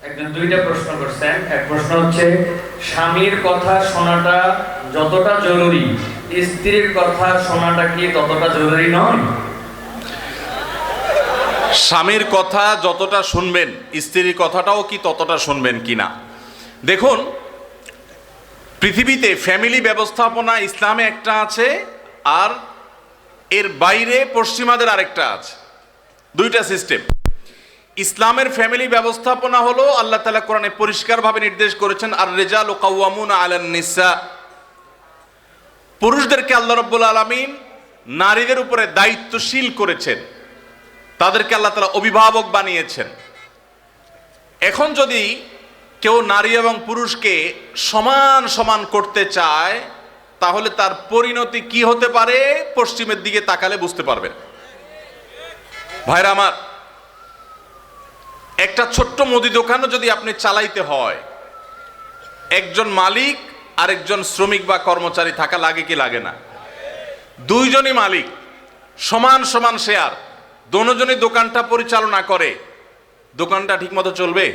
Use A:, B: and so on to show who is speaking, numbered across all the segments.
A: একজন দুইটা প্রশ্ন করছেন। এক প্রশ্ন হচ্ছে, স্বামীর কথা শোনাটা যতটা জরুরি, স্ত্রীর কথা শোনাটা কি ততটা জরুরি নয়?
B: স্বামীর কথা যতটা শুনবেন, স্ত্রীর কথাটাও কি ততটা শুনবেন কিনা? দেখুন, পৃথিবীতে ফ্যামিলি ব্যবস্থাপনা ইসলামে একটা আছে, আর এর বাইরে পশ্চিমাদের আরেকটা আছে। দুইটা সিস্টেম। ইসলামের ফ্যামিলি ব্যবস্থাপনা হলো আল্লাহ তাআলা কোরআনে পরিষ্কারভাবে নির্দেশ করেছেন, আর রিজালু কাওয়ামুনা আলান নিসা। পুরুষদেরকে আল্লাহ রাব্বুল আলামিন নারীদের উপরে দায়িত্বশীল করেছেন, তাদেরকে আল্লাহ তাআলা অভিভাবক বানিয়েছেন। এখন যদি কেউ নারী এবং পুরুষকে সমান সমান করতে চায়, তাহলে তার পরিণতি কি হতে পারে পশ্চিমের দিকে তাকালে বুঝতে পারবেন। ভাইরা আমার, একটা ছোট্ট মুদি দোকানও যদি আপনি চালাইতে হয়, একজন মালিক আর একজন শ্রমিক বা কর্মচারী থাকা লাগে কি লাগে না? দুইজনই মালিক, সমান সমান শেয়ার, দুজনই দোকানটা পরিচালনা করে, দোকানটা ঠিক মতো চলবে?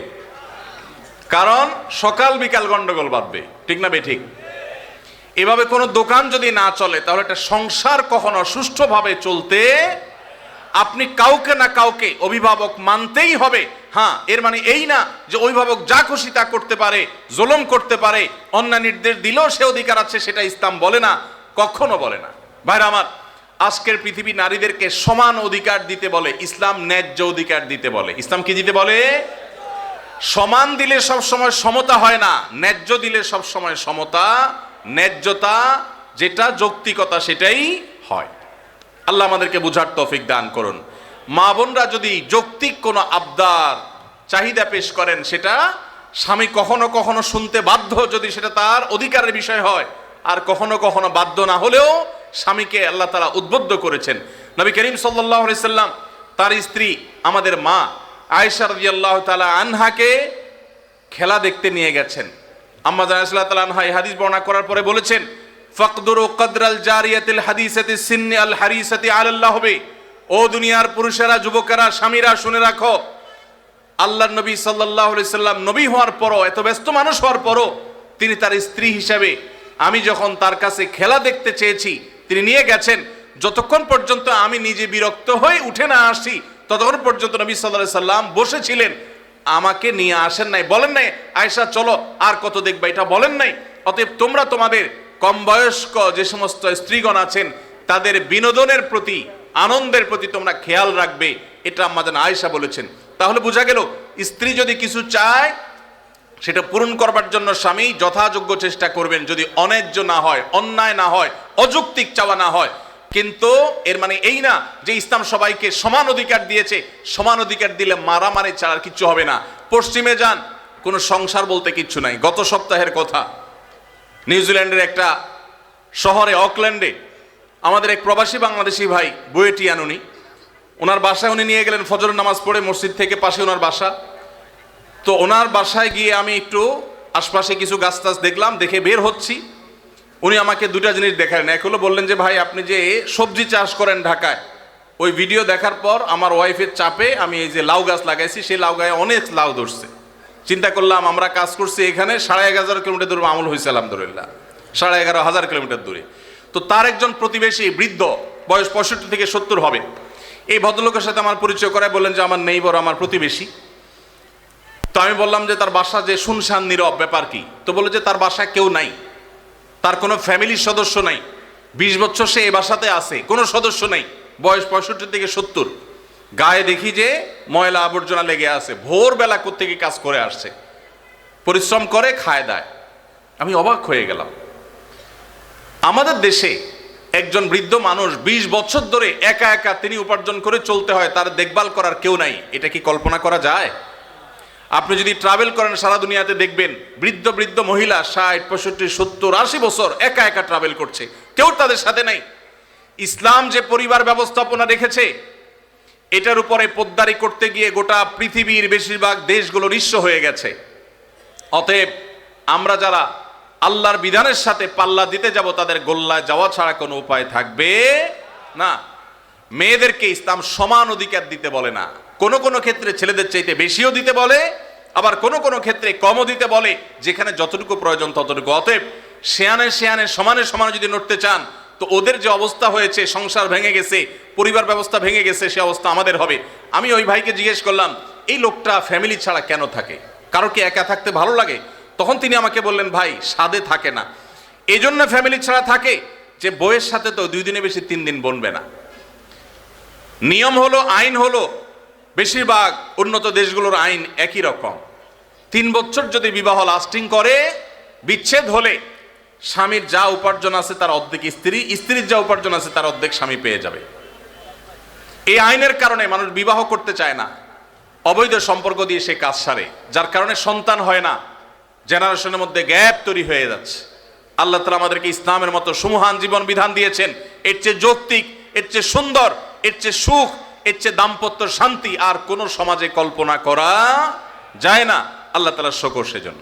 B: কারণ সকাল বিকাল গন্ডগোল বাঁধবে, ঠিক না বেঠিক? এভাবে কোনো দোকান যদি না চলে, তাহলে একটা সংসার কখনো সুষ্ঠুভাবে চলতে আপনি কাউকে না কাউকে অভিভাবক মানতেই হবে। হ্যাঁ, এর মানে এই না যে অভিভাবক যা খুশি তা করতে পারে, জুলুম করতে পারে, অন্যায় নির্দেশ দিলেও সে অধিকার আছে, সেটা ইসলাম বলে না, কখনো বলে না। ভাইরা আমার, আজকের পৃথিবী নারীদেরকে সমান অধিকার দিতে বলে, ইসলাম ন্যায্য অধিকার দিতে বলে। ইসলাম কি দিতে বলে? সমান দিলে সব সময় সমতা হয় না, ন্যায্য দিলে সব সময় সমতা, ন্যায্যতা, যেটা যৌক্তিকতা, সেটাই হয়। আল্লাহ আমাদেরকে বুঝার তৌফিক দান করুন। মা বোনরা যদি যৌক্তিক কোনো আবদার, চাহিদা পেশ করেন, সেটা স্বামী কখনো কখনো শুনতে বাধ্য, যদি সেটা তার অধিকারের বিষয় হয়। আর কখনো কখনো বাধ্য না হলেও স্বামীকে আল্লাহ তাআলা উদ্বুদ্ধ করেছেন। নবী করিম সাল্লাল্লাহু আলাইহি সাল্লাম তার স্ত্রী আমাদের মা আয়েশা রাদিয়াল্লাহু তাআলা আনহাকে খেলা দেখতে নিয়ে গেছেন। আম্মা জান রাদিয়াল্লাহু তাআলা আনহা এই হাদিস বর্ণনা করার পরে বলেছেন, ফাকদুরু কদরাল জারিয়াতিল হাদিসাতি সিন্নি আল হারিসাতি আলাল্লাহ হবে। ও দুনিয়ার পুরুষেরা, যুবকেরা, স্বামীরা, শুনে রাখো, আল্লাহর নবী সাল্লাল্লাহু আলাইহি সাল্লাম নবী হওয়ার পরও, এত ব্যস্ত মানুষ হওয়ার পরও, তিনি তার স্ত্রী হিসেবে আমি যখন তার কাছে খেলা দেখতে চেয়েছি, তিনি নিয়ে গেছেন। যতক্ষণ পর্যন্ত আমি নিজে বিরক্ত হয়ে উঠে না আসি, ততক্ষণ পর্যন্ত নবী সাল্লাল্লাহু আলাইহি সাল্লাম বসেছিলেন, আমাকে নিয়ে আসেন নাই, বলেন নাই আয়েশা চলো আর কত দেখবা, এটা বলেন নাই। অতএব তোমরা তোমাদের কম বয়স্ক যে সমস্ত স্ত্রীগণ আছেন, তাদের বিনোদনের প্রতি, আনন্দের প্রতি তোমরা খেয়াল রাখবে, এটা আম্মা জান আয়েশা বলেছেন। তাহলে বোঝা গেল, স্ত্রী যদি কিছু চায়, সেটা পূরণ করবার জন্য স্বামী যথাযোগ্য চেষ্টা করবেন, যদি অন্যায্য না হয়, অন্যায় না হয়, অযৌক্তিক চাওয়া না হয়। কিন্তু এর মানে এই না যে ইসলাম সবাইকে সমান অধিকার দিয়েছে, সমান অধিকার দিলে মারামারি ছাড়া আর কিচ্ছু হবে না। পশ্চিমে যান, কোনো সংসার বলতে কিচ্ছু নাই। গত সপ্তাহের কথা, নিউজিল্যান্ডের একটা শহরে, অকল্যান্ডে, আমাদের এক প্রবাসী বাংলাদেশি ভাই, বুয়েটিয়ান, ওনার বাসায় উনি নিয়ে গেলেন ফজরের নামাজ পড়ে, মসজিদ থেকে পাশে ওনার বাসা। তো ওনার বাসায় গিয়ে আমি একটু আশপাশে কিছু গাছ টাছ দেখলাম, দেখে বের হচ্ছি। উনি আমাকে দুটা জিনিস দেখালেন। এক হলো বললেন যে, ভাই আপনি যে সবজি চাষ করেন ঢাকায়, ওই ভিডিও দেখার পর আমার ওয়াইফের চাপে আমি এই যে লাউ গাছ লাগাইছি, সেই লাউ গায়ে অনেক লাউ ধরছে। চিন্তা করলাম, আমরা কাজ করছি এখানে 11,500 কিলোমিটার দূরে আমল হয়েছে আলহামদুলিল্লাহ, 11,500 কিলোমিটার দূরে। তো তার একজন প্রতিবেশী, বৃদ্ধ, বয়স 65 থেকে 70 হবে, এই ভদ্রলোকের সাথে আমার পরিচয় করায় বললেন যে আমার নেইবর, আমার প্রতিবেশী। তো আমি বললাম যে তার বাসা যে শুনশান নীরব, ব্যাপার কি? তো বলে যে তার বাসায় কেউ নাই, তার কোনো ফ্যামিলির সদস্য নাই, 20 বছর সে এই বাসাতে আছে, কোনো সদস্য নাই, বয়স 65 থেকে 70। গায়ে দেখি যে ময়লা আবর্জনা লেগে আছে, ভোরবেলা কোত্থেকে কাজ করে আসছে, পরিশ্রম করে খায় দায়। আমি অবাক হয়ে গেলাম। আমাদের দেশে একজন বৃদ্ধ মানুষ 20 বছর ধরে একা একা তিনি উপার্জন করে চলতে হয়, তার দেখভাল করার কেউ নাই। এটা কি কল্পনা করা যায়? আপনি যদি ট্রাভেল করেন সারা দুনিয়াতে দেখবেন, বৃদ্ধ বৃদ্ধ মহিলা 60, 65, 70, 80 বছর একা একা ট্রাভেল করছে, কেউ তাদের সাথে নাই। ইসলাম যে পরিবার ব্যবস্থাপনা রেখেছে, এটার উপরে পোদ্দারি করতে গিয়ে গোটা পৃথিবীর বেশিরভাগ দেশগুলো নিঃস্ব হয়ে গেছে। অতএব আমরা যারা আল্লাহর বিধানের সাথে পাল্লা দিতে যাব, তাদের গোল্লায় যাওয়া ছাড়া কোনো উপায় থাকবে না। মেয়েদেরকে ইসলাম সমান অধিকার দিতে বলে না, কোনো কোনো ক্ষেত্রে ছেলেদের চাইতে বেশিও দিতে বলে, আবার কোনো কোনো ক্ষেত্রে কমও দিতে বলে, যেখানে যতটুকু প্রয়োজন ততটুকু। অতএব শেয়ানে শেয়ানে সমানে সমানে যদি নড়তে চান, তো ওদের যে অবস্থা হয়েছে, সংসার ভেঙে গেছে, পরিবার ব্যবস্থা ভেঙে গেছে, সে অবস্থা আমাদের হবে। আমি ওই ভাইকে জিজ্ঞেস করলাম, এই লোকটা ফ্যামিলি ছাড়া কেন থাকে? কারো কি একা থাকতে ভালো লাগে? তখন তিনি আমাকে বললেন, ভাই সাদে থাকে না, এই জন্য ফ্যামিলি ছাড়া থাকে যে বইয়ের সাথে তো 2 দিনে বেশি 3 দিন বনবে না। নিয়ম হলো, আইন হলো, বেশিরভাগ উন্নত দেশগুলোর আইন একই রকম। 3 বছর যদি বিবাহ লাস্টিং করে, বিচ্ছেদ হলে স্বামীর যা উপার্জন আছে তার অর্ধেক স্ত্রী, স্ত্রীর যা উপার্জন আছে তার অর্ধেক স্বামী পেয়ে যাবে। এই আইনের কারণে মানুষ বিবাহ করতে চায় না, অবৈধ সম্পর্ক দিয়ে সে কাজ সারে, যার কারণে সন্তান হয় না, জেনারেশনের মধ্যে গ্যাপ তৈরি হয়ে যাচ্ছে। আল্লাহ তাআলা আমাদেরকে ইসলামের মতো সুমহান জীবন বিধান দিয়েছেন, এর চেয়ে যৌক্তিক, এর চেয়ে সুন্দর, এর চেয়ে সুখ, এর চেয়ে দাম্পত্য শান্তি আর কোনো সমাজে কল্পনা করা যায় না। আল্লাহ তাআলার শুকর সেজন্য।